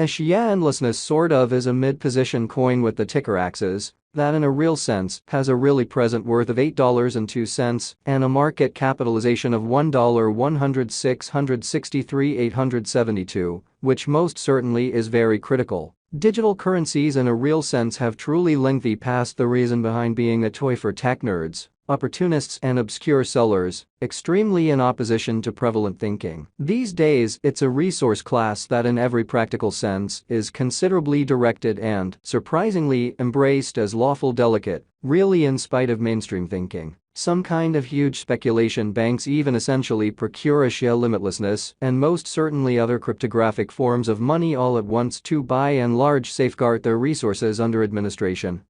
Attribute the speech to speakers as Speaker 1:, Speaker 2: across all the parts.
Speaker 1: Axie endlessness sort of is a mid-position coin with the ticker Axie that in a real sense has a really present worth of $8.02 and a market capitalization of $1,106,663,872, which most certainly is very critical. Digital currencies in a real sense have truly lengthy past the reason behind being a toy for tech nerds, opportunists and obscure sellers, extremely in opposition to prevalent thinking. These days, it's a resource class that in every practical sense is considerably directed and, surprisingly, embraced as lawful delicate, really in spite of mainstream thinking. Some kind of huge speculation banks even essentially procure Axie limitlessness and most certainly other cryptographic forms of money all at once to by and large safeguard their resources under administration,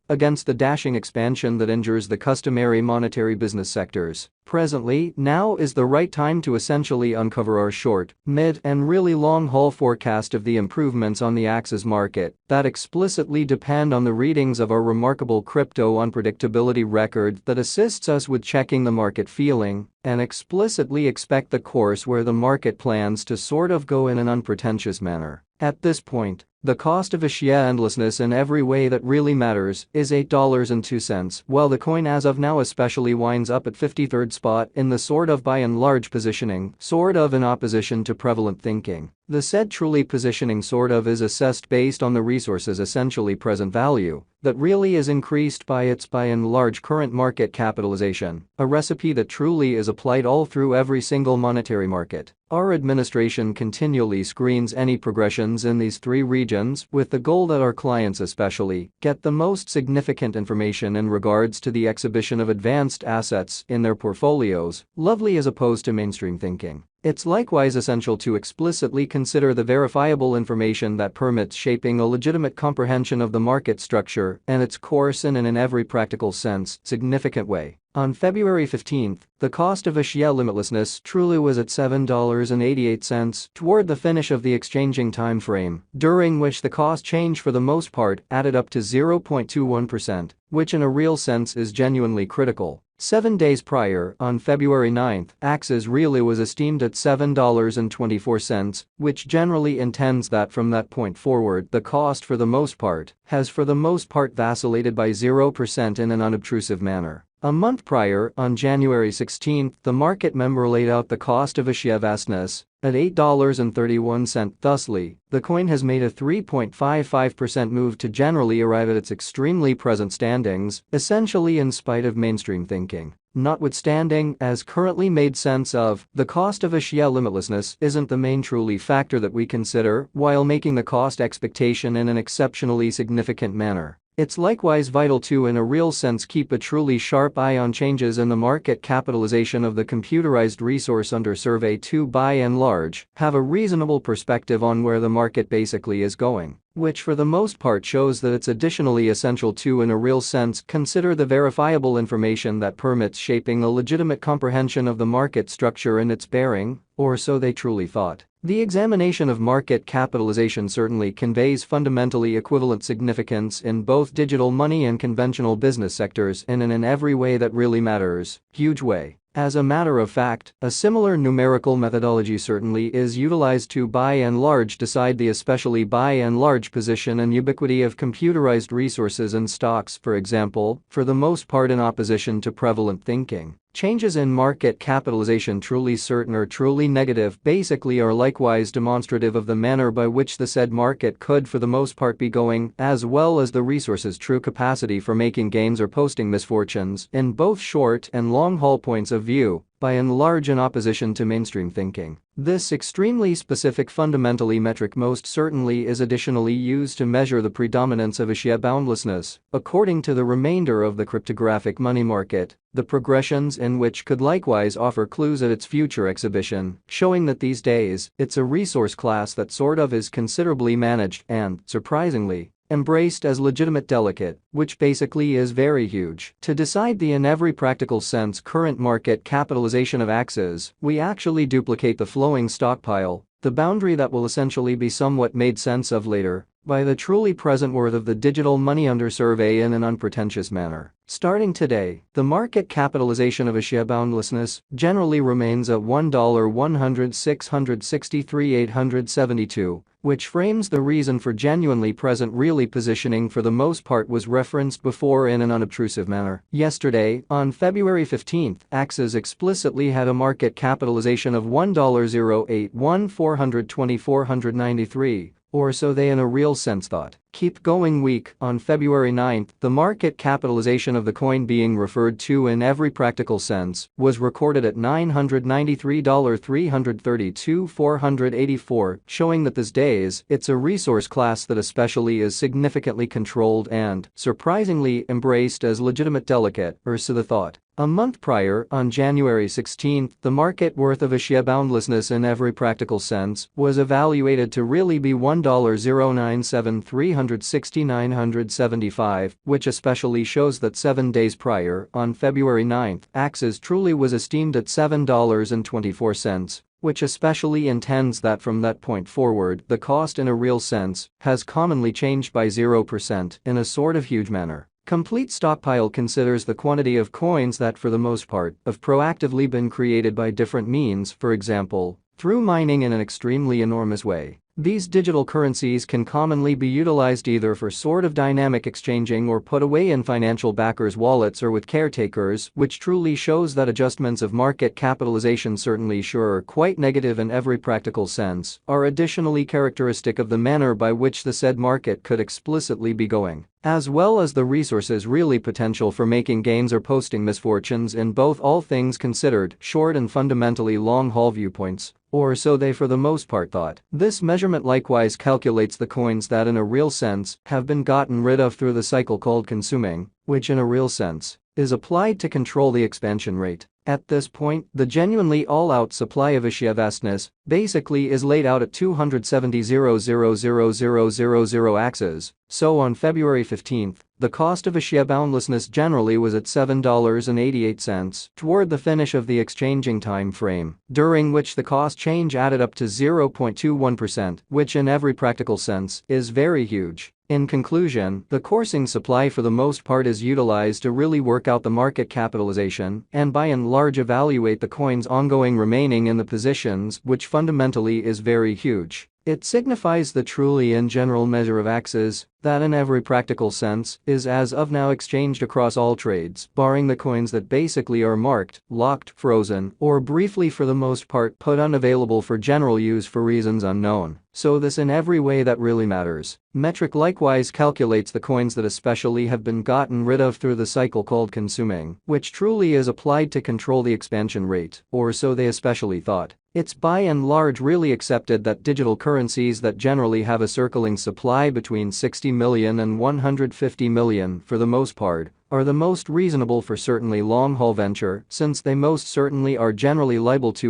Speaker 1: against the dashing expansion that injures the customary monetary business sectors. Presently, now is the right time to essentially uncover our short, mid and really long-haul forecast of the improvements on the Axie market that explicitly depend on the readings of our remarkable crypto unpredictability record that assists us with checking the market feeling and explicitly expect the course where the market plans to sort of go in an unpretentious manner. At this point, the cost of Axie endlessness in every way that really matters is $8.02, while the coin as of now especially winds up at 53rd spot in the sort of by and large positioning, sort of in opposition to prevalent thinking. The said truly positioning sort of is assessed based on the resource's essentially present value that really is increased by its by and large current market capitalization, a recipe that truly is applied all through every single monetary market. Our administration continually screens any progressions in these three regions with the goal that our clients especially get the most significant information in regards to the exhibition of advanced assets in their portfolios, lovely as opposed to mainstream thinking. It's likewise essential to explicitly consider the verifiable information that permits shaping a legitimate comprehension of the market structure and its course in every practical sense, significant way. On February 15, the cost of Axie limitlessness truly was at $7.88 toward the finish of the exchanging time frame, during which the cost change for the most part added up to 0.21%, which in a real sense is genuinely critical. 7 days prior, on February 9, Axie really was esteemed at $7.24, which generally intends that from that point forward the cost for the most part has for the most part vacillated by 0% in an unobtrusive manner. A month prior, on January 16, the market member laid out the cost of Axie vastness at $8.31. Thusly, the coin has made a 3.55% move to generally arrive at its extremely present standings, essentially in spite of mainstream thinking. Notwithstanding, as currently made sense of, the cost of Axie limitlessness isn't the main truly factor that we consider while making the cost expectation in an exceptionally significant manner. It's likewise vital to in a real sense keep a truly sharp eye on changes in the market capitalization of the computerized resource under survey to by and large have a reasonable perspective on where the market basically is going, which for the most part shows that it's additionally essential to in a real sense consider the verifiable information that permits shaping a legitimate comprehension of the market structure and its bearing, or so they truly thought. The examination of market capitalization certainly conveys fundamentally equivalent significance in both digital money and conventional business sectors and in every way that really matters, huge way. As a matter of fact, a similar numerical methodology certainly is utilized to by and large decide the especially by and large position and ubiquity of computerized resources and stocks, for example, for the most part in opposition to prevalent thinking. Changes in market capitalization truly certain or truly negative basically are likewise demonstrative of the manner by which the said market could for the most part be going, as well as the resource's true capacity for making gains or posting misfortunes in both short and long-haul points of view, by and large in opposition to mainstream thinking. This extremely specific fundamentally metric most certainly is additionally used to measure the predominance of Axie boundlessness, according to the remainder of the cryptographic money market, the progressions in which could likewise offer clues at its future exhibition, showing that these days, it's a resource class that sort of is considerably managed and, surprisingly, embraced as legitimate delicate, which basically is very huge. To decide the in every practical sense current market capitalization of Axie, we actually duplicate the flowing stockpile, the boundary that will essentially be somewhat made sense of later, by the truly present worth of the digital money under survey in an unpretentious manner. Starting today, the market capitalization of Axie boundlessness generally remains at $1,106,663,872, which frames the reason for genuinely present really positioning for the most part was referenced before in an unobtrusive manner. Yesterday, on February 15, Axie explicitly had a market capitalization of $1,081,420,493, or so they in a real sense thought. Keep going week. On February 9, the market capitalization of the coin being referred to in every practical sense was recorded at $993,332,484, showing that these days it's a resource class that especially is significantly controlled and, surprisingly, embraced as legitimate delicate, or so the thought. A month prior, on January 16, the market worth of Axie boundlessness in every practical sense was evaluated to really be $1,097,360,975, which especially shows that 7 days prior, on February 9, Axie truly was esteemed at $7.24, which especially intends that from that point forward the cost in a real sense has commonly changed by 0% in a sort of huge manner. Complete stockpile considers the quantity of coins that for the most part have proactively been created by different means, for example, through mining in an extremely enormous way. These digital currencies can commonly be utilized either for sort of dynamic exchanging or put away in financial backers' wallets or with caretakers, which truly shows that adjustments of market capitalization, certainly sure quite negative in every practical sense, are additionally characteristic of the manner by which the said market could explicitly be going, as well as the resources really potential for making gains or posting misfortunes in both all things considered short and fundamentally long-haul viewpoints. Or so they for the most part thought. This measurement likewise calculates the coins that in a real sense have been gotten rid of through the cycle called consuming, which in a real sense is applied to control the expansion rate. At this point, the genuinely all-out supply of Axie vastness basically is laid out at 270,000,000 Axies, so on February 15, the cost of Axie boundlessness generally was at $7.88 toward the finish of the exchanging time frame, during which the cost change added up to 0.21%, which in every practical sense is very huge. In conclusion, the coursing supply for the most part is utilized to really work out the market capitalization and by and large evaluate the coins ongoing remaining in the positions, which fundamentally is very huge. It signifies the truly and general measure of Axies that in every practical sense is as of now exchanged across all trades, barring the coins that basically are marked, locked, frozen, or briefly for the most part put unavailable for general use for reasons unknown. So this in every way that really matters. Metric likewise calculates the coins that especially have been gotten rid of through the cycle called consuming, which truly is applied to control the expansion rate, or so they especially thought. It's by and large really accepted that digital currencies that generally have a circling supply between 60 million and 150 million for the most part are the most reasonable for certainly long-haul venture, since they most certainly are generally liable to